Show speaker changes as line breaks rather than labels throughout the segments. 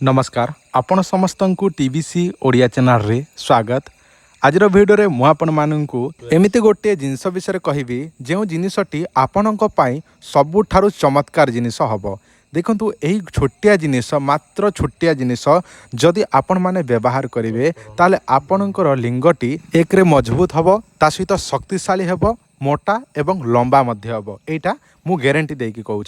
नमस्कार आपण समस्त को टीवीसी ओडिया चैनल रे स्वागत। आज भिडियो मु आपण मानू एमती गोटे जिनस विषय कहबी जो जिनसटी आपणों सबुठारु चमत्कार जिनिस हम। देखंतु यही छोटिया जिनिस मात्र छोटिया जिनिस जदि आपण माने व्यवहार करेंगे ताले आपणकर लिंगटी एक रे मजबूत हम, ता सहित शक्तिशाली हम, मोटा एवं लंबा मध्य हम। एटा मु ग्यारंटी देकी कहूँ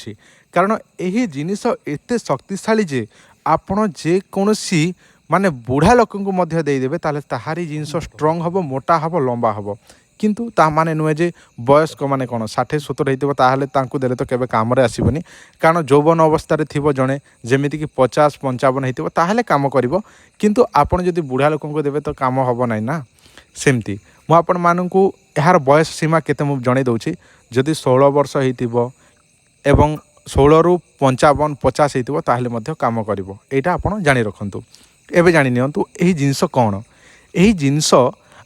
कारण यही जिनिस एते शक्तिशाली जे आपण जेकोसी माने बुढ़ा लोक देदेवे ताहारी जिनस स्ट्रंग हम, मोटा हम, लंबा हम। किंतु ता माने नुहे जे वयस्क माने कौन 60-70 होते देले तो केबे काम रे आसीबनी। कारण जौवन अवस्था रे थिबो जणे जेमिति कि 50-55 होइतिबो ताहले काम करिवो, किंतु आपण जदि बुढ़ा लोक देबे तो काम हबो नै ना। सेमती मु आपण मानकु यार बयस सीमा केते मु जणे दउछि। जदि 16 वर्ष होइतिबो एवं 16 रु 55-50 होइतिबो ताहले मध्य काम करिवो। एटा आपण जानि रखंतु। एबे जानि नियंतु एही जिंस कोन। एही जिंस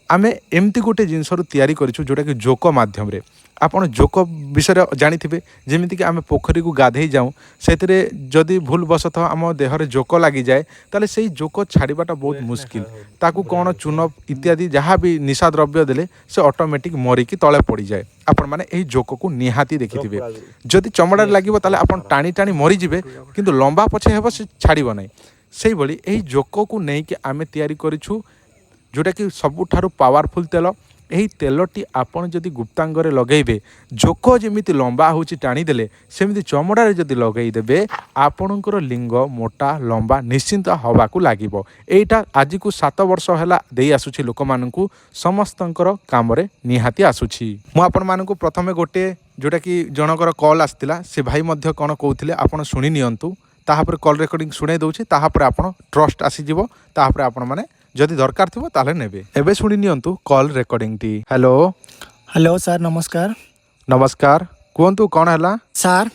आमे एमती गोटे जिनस तैयारी करिछु जोटा कि जोक माध्यम रे। आपण जोक विषय जानिथिबे जेमिति कि आमे पोखरी को गाधे जाऊँ सेतिरे जदि भूल बसत आम देहरे जोक लगी जाए ताले सेही जोक छाड़ीबाटा बहुत मुश्किल। ताकू कौन चून इत्यादि जहाँ भी निशा द्रव्य देले से ऑटोमेटिक मरिकी तले पड़ जाए। आपण माने एही जोक को निहाती देखिथिबे। जदि चमड़ा लागिबो ताले आपण टाणी टाणी मरी जिवे, किंतु लंबा पछे हेबो से छाड़ीबो नै। सेही भली एही जोक को नै कि आमे तैयारी करिछु जोटा कि सबुठारु पावरफुल तेल। यही तेलटी आपण जदि गुप्तांगरे लगेबे जोक जेमिति लंबा होची टाणी देले सेमिति चमड़ारे जदि लगेदेबे आपणकर लिंग मोटा लंबा निश्चिंत हवाकू लागिबो। एटा आज को 7 वर्ष हैला देई आसुछि लोक मानकू समस्तंकर कामरे निहाती आसुछि। मु आपण मानकू प्रथमे गोटे जोटा कि जनकर कॉल आस्तिला से भाई मध्य कोन कहउथिले आपण सुनि नियंतु। ताहापर कॉल रेकॉर्डिंग सुनै दउछि, ताहापर आपण ट्रस्ट आसी जिवो। ताहापर आपण माने जदि दरकार थिबो ताले नेबे। एबे सुनि नियंतु कॉल रेकॉर्डिंग टी। हेलो
हेलो सर नमस्कार।
नमस्कार कुहंतु कोन हला
सर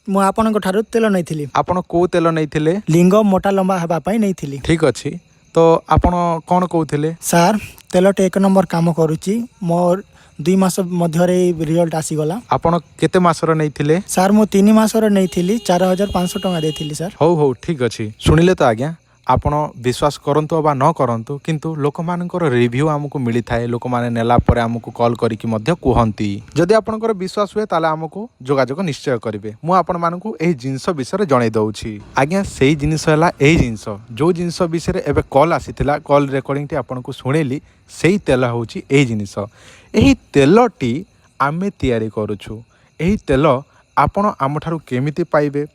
मु आपन ठारु तेल नैथिली।
आपण को तेल नैथिले?
लिंग मोटा लंबा हेबा पई नैथिली।
ठीक अछि तो आपण कोन कहउथिले?
सर तेलटे 1 नंबर काम करूची। मोर 2 मास मध्य रे रिजल्ट आसी गला।
आपण केते मासर नैथिले?
सर मु 3 मासर नैथिली 4500 टका देथिली सर।
हो ठीक अछि। सुनिले तो आज्ञा आपण विश्वास करंतु बा न करंतु, किंतु लोक मानकर रिव्यू हमकु मिली थाए। लोक माने नेला परे हमकु कॉल करिकि मध्य कुहंती। जदि आपनकर विश्वास हुए ताले हमकु जोगाजोग निश्चय करिवे। मु आपण मानकु एही जिंस विषय जणै दउछि। आज्ञा सेही जिंस हला एही जिंस जो जिंस विषय एबे कॉल आसीथिला, कॉल रेकॉर्डिंग टी आपनकु सुनेली सेही तेल होउछि एही जिंस। एही तेलटी आमे तैयारी करूछु। एही तेल आपण आमठारु केमिति पाइबे,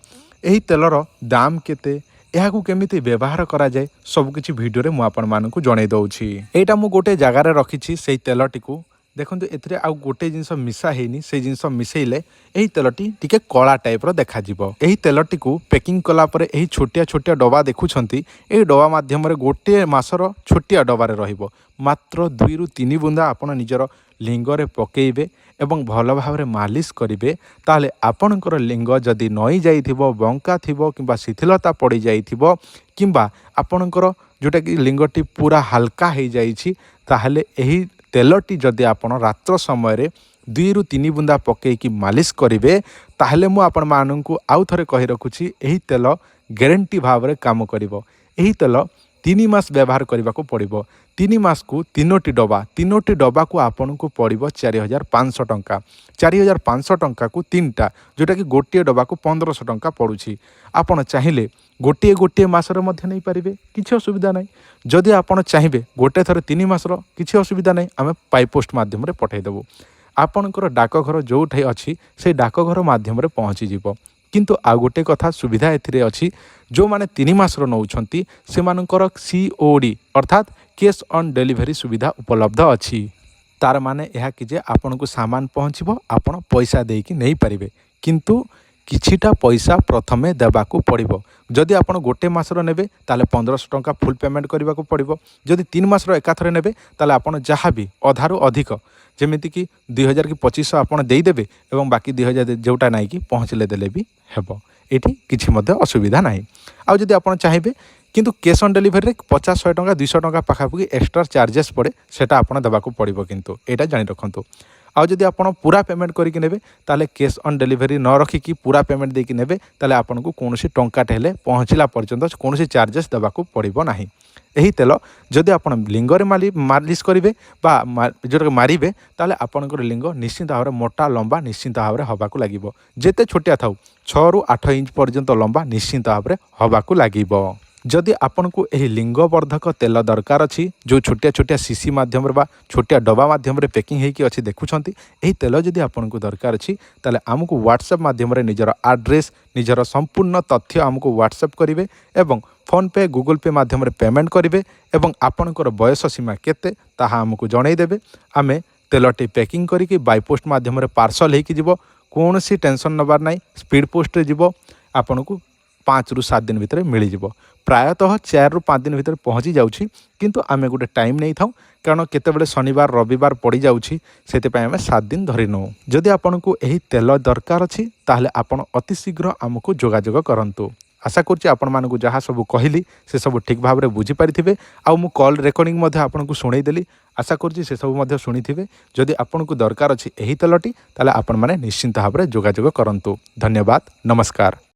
एही तेलर दाम केते, यहाकू केमिति व्यवहार करा जाए सबकिछि वीडियो रे मु आपण मानकू जणै दउछि। एटा मु गोटे जगार रखिछि सेही तेलटिकू। देखंतु एथिरे आ गोटे जिंस मिसा हेनी, से जिंस मिसेइले एही तेलटी टिके कला टाइप रो देखा जिवो। एही तेलटिकू पैकिंग कला परे एही छोटिया छोटिया डबा देखुछंती, एही डबा माध्यम रे गोटे मासर छोटिया डबा रे रहिबो। मात्र 2 रु 3 बुंदा आपण निजर लिंगरे पकेइबे एवं भल भाव मालिश करेंगे। ताले आपणकर लिंग जदि नई जाइथिबो, बंका थिबो किंबा शिथिलता पड़ी जाइथिबो, किंबा आपणकर जोटा कि लिंगटी पूरा हल्का हो जाइछि, ताहले एही तेलटी जदि आपण रात्र समय रे 2 रु 3 बुंदा पकेइकी मालिश करेंगे, ताहले मु आपण माननकु आउ थरे कहि रखुछि एही तेल ग्यारंटी भाव रे काम करिवो। एही तेल 3 मास व्यवहार करने को पड़ो। 3 मास को 3टी डबा, 3टी डबा को आपन को पड़ो 4500 टंका। 4500 टंका को 3टा, जोटा कि गोटे डबा को 1500 टंका पड़ुछि। आपन चाहिए गोटे गोटे मासर मध्य नहीं पारिबे, किछि असुविधा नहीं। जदि आपन चाहिए गोटे थर 3 मासर, किछि असुविधा नहीं, आमे पाइपोस्ट माध्यम रे पठाई देबो। आपनकर डाकघर जोठाई अछि से डाकघर माध्यम रे पहुँची जिवो। किंतु आ गोटे कथा सुविधा एथिरे अछि, जो माने 3 मासर नौछंती सेमानकर COD अर्थात कैश ऑन डिलीवरी सुविधा उपलब्ध अछि। तार माने यह कि जे आपन को सामान पहुँचबो, आपण पैसा देकी नहीं पारिबे, किंतु किछिटा पैसा प्रथमे देबाकू पड़िबो। जदि आपण गोटे मासर नेबे ताले 1500 टंका फुल पेमेंट करबाकू पड़िबो। जदि 3 मासर एकाथरे नेबे ताले आपण जहाँ भी अधारू अधिक जेमिति कि 2000 कि 2500 आपण देई देबे एवं बाकी 2000 जोटा नाइ कि पहुँचले देले भी हेबो। एठी किछि मध्य असुविधा नाही। आ जदि आपण चाहिबे किंतु कैश ऑन डिलीवरी रे 50-100 टंका 200 टंका पाखापाखि एक्स्ट्रा चार्जेस पड़े, सेटा आपण देबाकू पड़िबो। किंतु एटा जानि रखंतु। आउ जदि आपण पूरा पेमेंट करके नेबे ताले कैश ऑन डिलीवरी न रखिकी पूरा पेमेंट देकी नेबे ताले आपनको कौनसी टंकाटे हेले पहुँचला पर्यंत कौनसी चार्जेस देवाक पड़ो ना। यही तेल जदि आप लिंगरे मालिश करेंगे जो मारे ताले आपणकर लिंग निश्चिंत भाव में मोटा लंबा निश्चिंत भाव में हवा लगे जिते छोटिया थाउ 6 ରୁ 8 इंच पर्यंत लंबा निश्चिंत भाव में हवा लगे। जदि आपन को यही लिंगवर्धक तेल दरकार अच्छी जो छोटिया छोटिया सीसी मध्यम छोटिया डब्बा मध्यम पैकिंग होगी अच्छी देखुंत यही तेल जदि आपन को दरकार अच्छी ताले आमको व्हाट्सएप मध्यम निजर एड्रेस निजर संपूर्ण तथ्य आमको व्हाट्सएप करेंगे एवं फोन पे गूगल पे मध्यम पेमेंट करेंगे एवं आपणकर बयस सीमा केते ताहा आमको जनईदेवे आमे तेलटी पैकिंग करके बाय पोस्ट मध्यम पार्सल हो कौन सी टेंशन नबार ना स्पीड पोस्ट जीव आपन को 5 ରୁ 7 दिन भितर मिल जाव प्रायतः 4 ରୁ 5 दिन भितर पहुँची जाऊँगी किंतु आमे गोटे टाइम नहीं थाउ कारण केतेबेले शनिवार रविवार पड़ी जाऊँगी से आम 7 दिन धरी नौ। जदि आपन को यही तेल दरकार अच्छी ताहले आपण अति शीघ्र आमको जोगाजोग करंतु। आशा करुच्ची आपण मानकु जहाँ सब कहली से सब ठीक भाव में बुझीपारे आउ मु कॉल रेकर्डिंग आपन को शुणईदेली आशा करुच्ची से सब शुणी जदि आपन को दरकार अच्छी यही तेलटी ताले आपण माने निश्चिंत भाव में जोगाजोग करंतु। धन्यवाद नमस्कार।